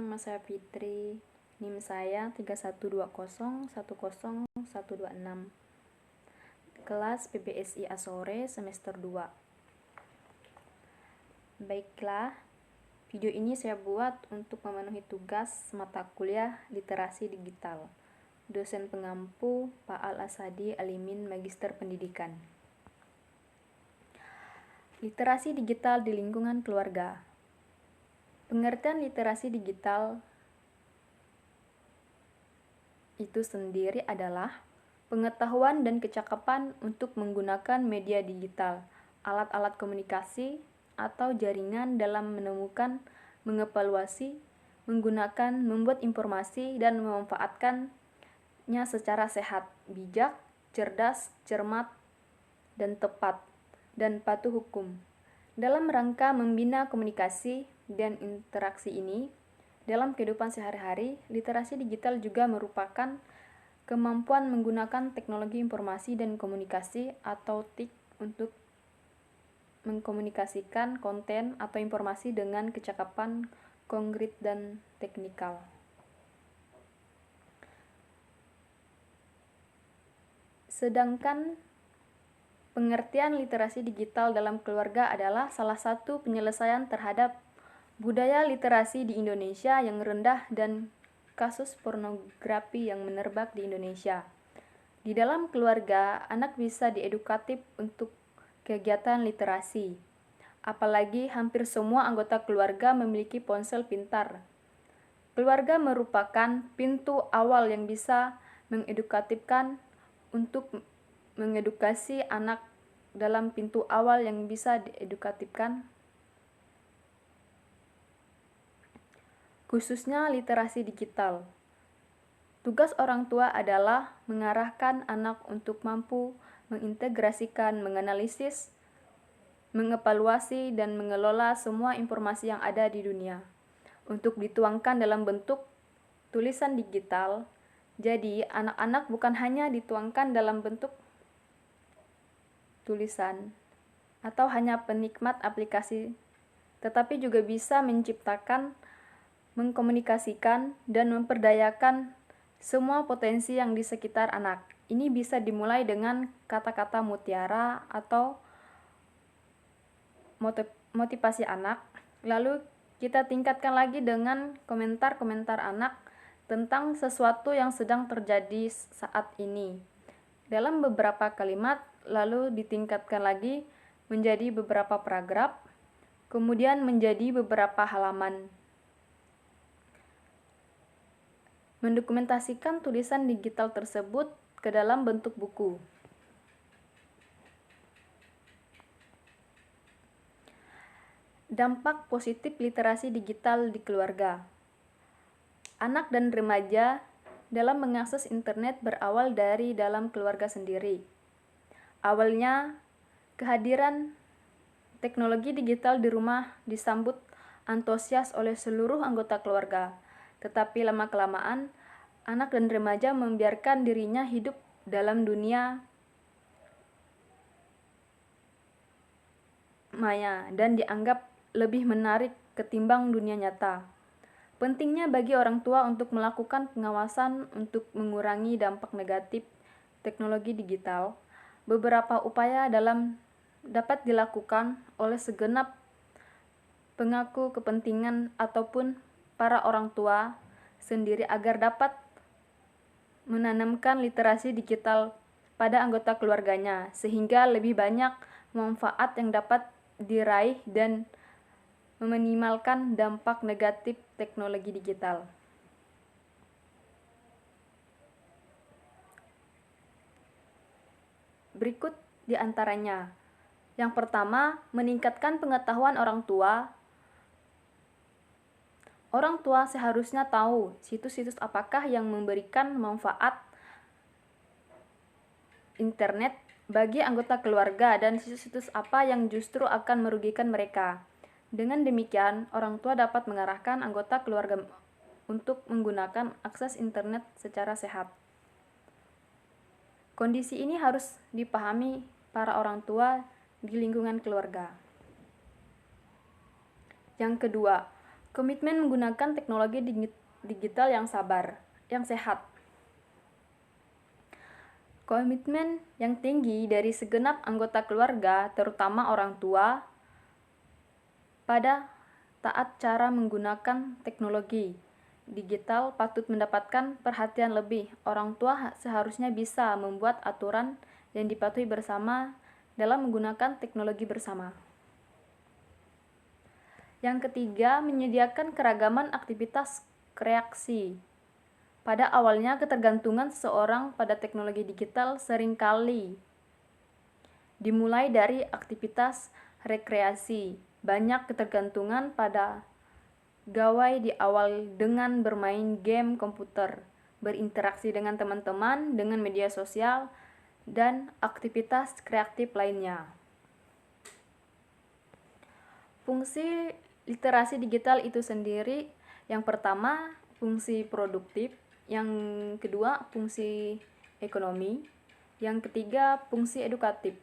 Nama saya Fitri, NIM saya 312010126, kelas PBSI Asore semester 2. Baiklah, video ini saya buat untuk memenuhi tugas mata kuliah Literasi Digital. Dosen pengampu Pak Al-Asadi Alimin, Magister Pendidikan. Literasi digital di lingkungan keluarga. Pengertian literasi digital itu sendiri adalah pengetahuan dan kecakapan untuk menggunakan media digital, alat-alat komunikasi, atau jaringan dalam menemukan, mengevaluasi, menggunakan, membuat informasi, dan memanfaatkannya secara sehat, bijak, cerdas, cermat, dan tepat, dan patuh hukum. Dalam rangka membina komunikasi dan interaksi ini, dalam kehidupan sehari-hari, literasi digital juga merupakan kemampuan menggunakan teknologi informasi dan komunikasi atau TIK untuk mengkomunikasikan konten atau informasi dengan kecakapan konkret dan teknikal. Sedangkan pengertian literasi digital dalam keluarga adalah salah satu penyelesaian terhadap budaya literasi di Indonesia yang rendah dan kasus pornografi yang menerbak di Indonesia. Di dalam keluarga, anak bisa diedukatif untuk kegiatan literasi. Apalagi hampir semua anggota keluarga memiliki ponsel pintar. Keluarga merupakan pintu awal yang bisa mengedukatifkan untuk mengedukasi anak. Dalam pintu awal yang bisa diedukatifkan, khususnya literasi digital. Tugas orang tua adalah mengarahkan anak untuk mampu mengintegrasikan, menganalisis, mengevaluasi, dan mengelola semua informasi yang ada di dunia untuk dituangkan dalam bentuk tulisan digital. Jadi, anak-anak bukan hanya dituangkan dalam bentuk tulisan atau hanya penikmat aplikasi, tetapi juga bisa menciptakan, mengkomunikasikan, dan memperdayakan semua potensi yang di sekitar anak. Ini bisa dimulai dengan kata-kata mutiara atau motivasi anak, lalu kita tingkatkan lagi dengan komentar-komentar anak tentang sesuatu yang sedang terjadi saat ini dalam beberapa kalimat, lalu ditingkatkan lagi menjadi beberapa paragraf, kemudian menjadi beberapa halaman. Mendokumentasikan tulisan digital tersebut ke dalam bentuk buku. Dampak positif literasi digital di keluarga. Anak dan remaja dalam mengakses internet berawal dari dalam keluarga sendiri. Awalnya, kehadiran teknologi digital di rumah disambut antusias oleh seluruh anggota keluarga. Tetapi lama-kelamaan, anak dan remaja membiarkan dirinya hidup dalam dunia maya dan dianggap lebih menarik ketimbang dunia nyata. Pentingnya bagi orang tua untuk melakukan pengawasan untuk mengurangi dampak negatif teknologi digital. Beberapa upaya dapat dilakukan oleh segenap pemangku kepentingan ataupun para orang tua sendiri agar dapat menanamkan literasi digital pada anggota keluarganya, sehingga lebih banyak manfaat yang dapat diraih dan meminimalkan dampak negatif teknologi digital. Berikut di antaranya. Yang pertama, meningkatkan pengetahuan orang tua. Orang tua seharusnya tahu situs-situs apakah yang memberikan manfaat internet bagi anggota keluarga dan situs-situs apa yang justru akan merugikan mereka. Dengan demikian, orang tua dapat mengarahkan anggota keluarga untuk menggunakan akses internet secara sehat. Kondisi ini harus dipahami para orang tua di lingkungan keluarga. Yang kedua, Komitmen menggunakan teknologi digital yang sehat. Komitmen yang tinggi dari segenap anggota keluarga, terutama orang tua, pada taat cara menggunakan teknologi digital patut mendapatkan perhatian lebih. Orang tua seharusnya bisa membuat aturan yang dipatuhi bersama dalam menggunakan teknologi bersama. Yang ketiga, menyediakan keragaman aktivitas kreasi. Pada awalnya, ketergantungan seseorang pada teknologi digital seringkali dimulai dari aktivitas rekreasi. Banyak ketergantungan pada gawai di awal dengan bermain game komputer, berinteraksi dengan teman-teman, dengan media sosial, dan aktivitas kreatif lainnya. Fungsi literasi digital itu sendiri, yang pertama fungsi produktif, yang kedua fungsi ekonomi, yang ketiga fungsi edukatif.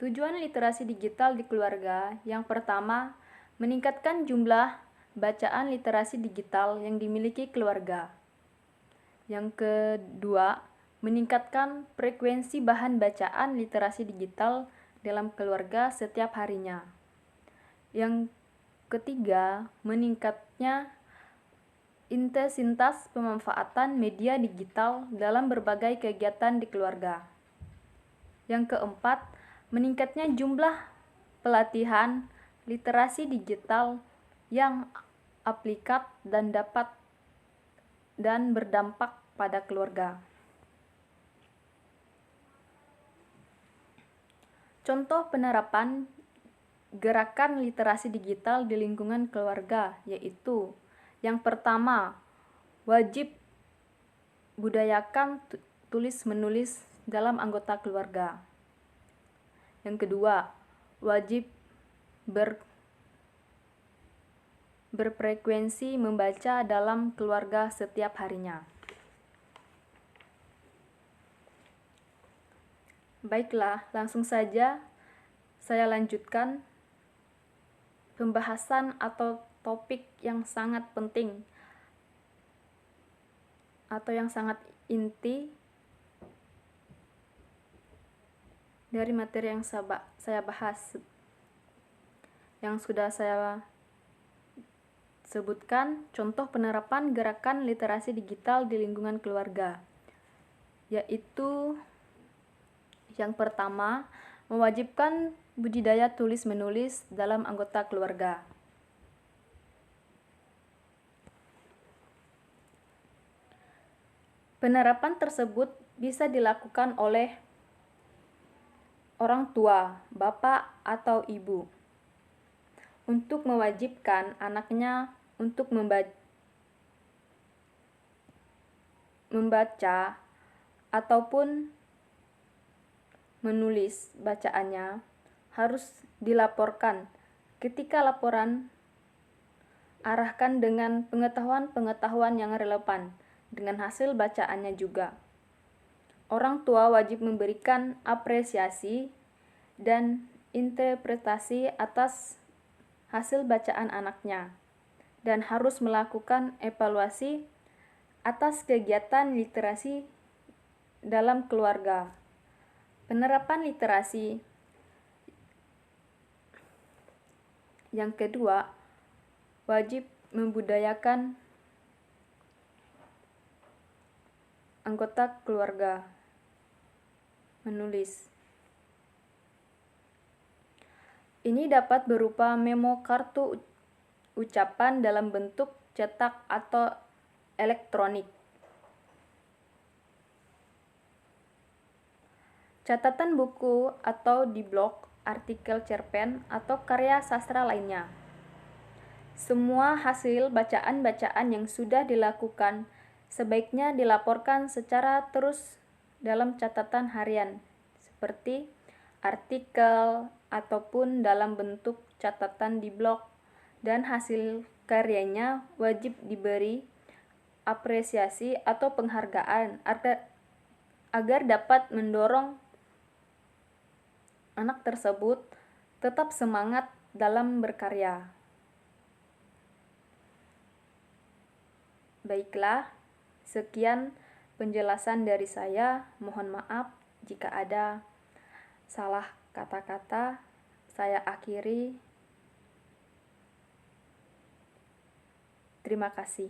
Tujuan literasi digital di keluarga, yang pertama, meningkatkan jumlah bacaan literasi digital yang dimiliki keluarga. Yang kedua, meningkatkan frekuensi bahan bacaan literasi digital dalam keluarga setiap harinya. Yang ketiga, meningkatnya intensitas pemanfaatan media digital dalam berbagai kegiatan di keluarga. Yang keempat, meningkatnya jumlah pelatihan literasi digital yang aplikat dan berdampak pada keluarga. Contoh penerapan gerakan literasi digital di lingkungan keluarga yaitu: yang pertama, wajib budayakan tulis-menulis dalam anggota keluarga. Yang kedua, wajib berfrekuensi membaca dalam keluarga setiap harinya. Baiklah, langsung saja saya lanjutkan pembahasan atau topik yang sangat penting atau yang sangat inti dari materi yang saya bahas, yang sudah saya sebutkan. Contoh penerapan gerakan literasi digital di lingkungan keluarga, yaitu yang pertama, mewajibkan budidaya tulis-menulis dalam anggota keluarga. Penerapan tersebut bisa dilakukan oleh orang tua, bapak atau ibu, untuk mewajibkan anaknya untuk membaca ataupun menulis bacaannya harus dilaporkan. Ketika laporan, arahkan dengan pengetahuan-pengetahuan yang relevan dengan hasil bacaannya juga. Orang tua wajib memberikan apresiasi dan interpretasi atas hasil bacaan anaknya dan harus melakukan evaluasi atas kegiatan literasi dalam keluarga. Penerapan literasi yang kedua, wajib membudayakan anggota keluarga menulis. Ini dapat berupa memo kartu ucapan dalam bentuk cetak atau elektronik, catatan buku atau di blog, artikel cerpen, atau karya sastra lainnya. Semua hasil bacaan-bacaan yang sudah dilakukan sebaiknya dilaporkan secara terus dalam catatan harian, seperti artikel ataupun dalam bentuk catatan di blog, dan hasil karyanya wajib diberi apresiasi atau penghargaan agar dapat mendorong anak tersebut tetap semangat dalam berkarya. Baiklah, sekian penjelasan dari saya. Mohon maaf jika ada salah kata-kata. Saya akhiri. Terima kasih.